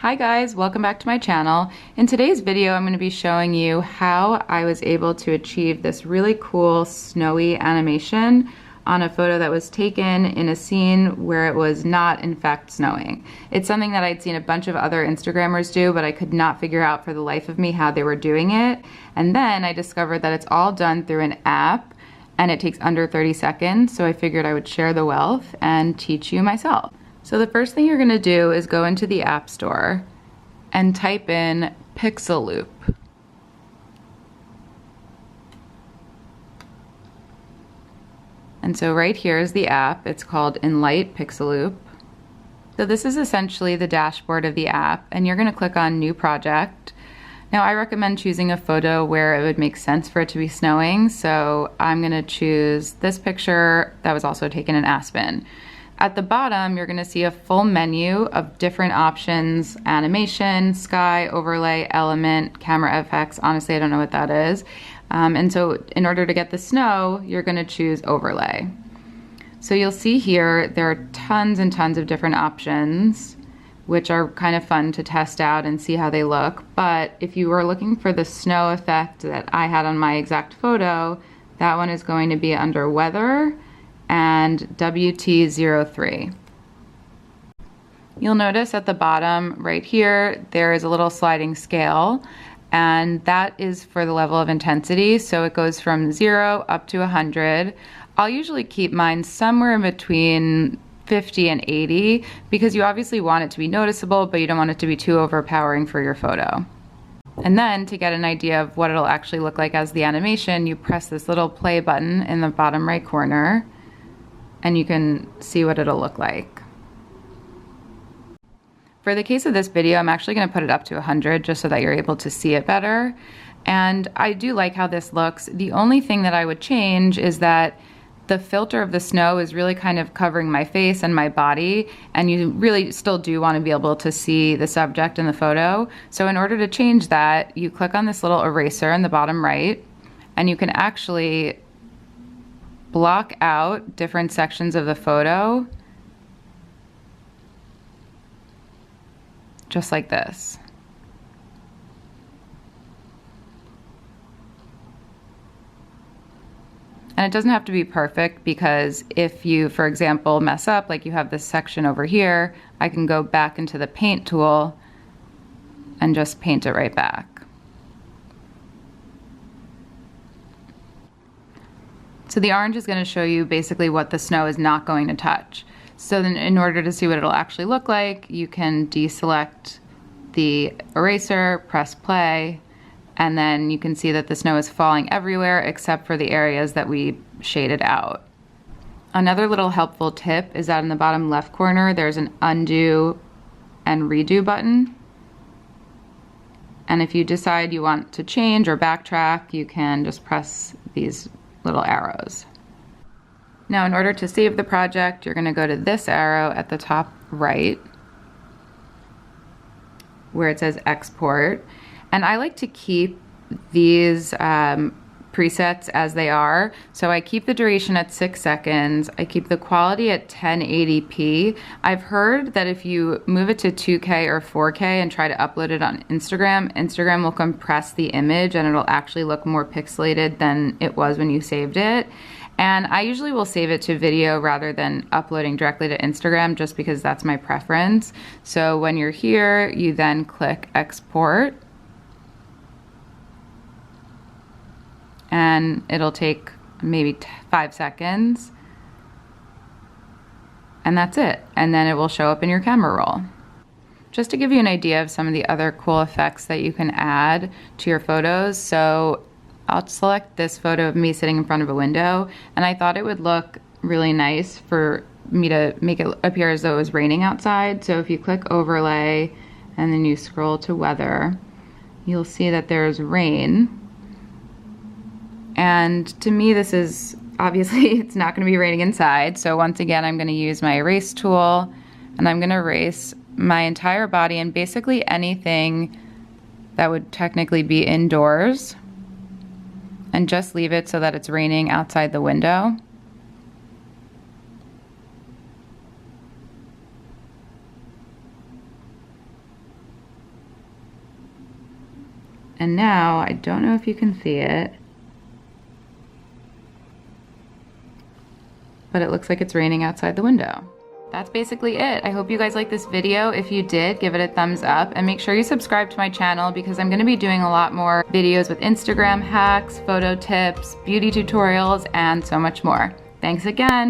Hi guys, welcome back to my channel. In today's video, I'm going to be showing you how I was able to achieve this really cool snowy animation on a photo that was taken in a scene where it was not in fact snowing. It's something that I'd seen a bunch of other Instagrammers do, but I could not figure out for the life of me how they were doing it. And then I discovered that it's all done through an app and it takes under 30 seconds, so I figured I would share the wealth and teach you myself. So the first thing you're gonna do is go into the App Store and type in Pixel Loop. And so right here is the app. It's called Enlight Pixel Loop. So this is essentially the dashboard of the app, and you're gonna click on New Project. Now I recommend choosing a photo where it would make sense for it to be snowing, so I'm gonna choose this picture that was also taken in Aspen. At the bottom, you're gonna see a full menu of different options: animation, sky, overlay, element, camera effects. Honestly, I don't know what that is. And so in order to get the snow, you're gonna choose overlay. So you'll see here, there are tons and tons of different options, which are kind of fun to test out and see how they look. But if you were looking for the snow effect that I had on my exact photo, that one is going to be under weather and WT03. You'll notice at the bottom right here, there is a little sliding scale, and that is for the level of intensity. So it goes from 0 up to 100. I'll usually keep mine somewhere in between 50 and 80 because you obviously want it to be noticeable, but you don't want it to be too overpowering for your photo. And then to get an idea of what it'll actually look like as the animation, you press this little play button in the bottom right corner, and you can see what it'll look like. For the case of this video, I'm actually going to put it up to 100 just so that you're able to see it better. And I do like how this looks. The only thing that I would change is that the filter of the snow is really kind of covering my face and my body, and you really still do want to be able to see the subject in the photo. So in order to change that, you click on this little eraser in the bottom right, and you can actually block out different sections of the photo, just like this. And it doesn't have to be perfect, because if you, for example, mess up, like you have this section over here, I can go back into the paint tool and just paint it right back. So the orange is going to show you basically what the snow is not going to touch. So then in order to see what it'll actually look like, you can deselect the eraser, press play, and then you can see that the snow is falling everywhere except for the areas that we shaded out. Another little helpful tip is that in the bottom left corner, there's an undo and redo button. And if you decide you want to change or backtrack, you can just press these little arrows. Now, in order to save the project, you're going to go to this arrow at the top right where it says export. And I like to keep these presets as they are. So I keep the duration at 6 seconds. I keep the quality at 1080p. I've heard that if you move it to 2K or 4K and try to upload it on Instagram, Instagram will compress the image and it'll actually look more pixelated than it was when you saved it. And I usually will save it to video rather than uploading directly to Instagram, just because that's my preference. So when you're here, you then click export, and it'll take maybe 5 seconds, and that's it. And then it will show up in your camera roll. Just to give you an idea of some of the other cool effects that you can add to your photos. So I'll select this photo of me sitting in front of a window, and I thought it would look really nice for me to make it appear as though it was raining outside. So if you click overlay and then you scroll to weather, you'll see that there's rain. And to me, this is obviously, it's not going to be raining inside. So once again, I'm going to use my erase tool, and I'm going to erase my entire body and basically anything that would technically be indoors, and just leave it so that it's raining outside the window. And now, I don't know if you can see it, but it looks like it's raining outside the window. That's basically it. I hope you guys liked this video. If you did, give it a thumbs up and make sure you subscribe to my channel because I'm gonna be doing a lot more videos with Instagram hacks, photo tips, beauty tutorials, and so much more. Thanks again.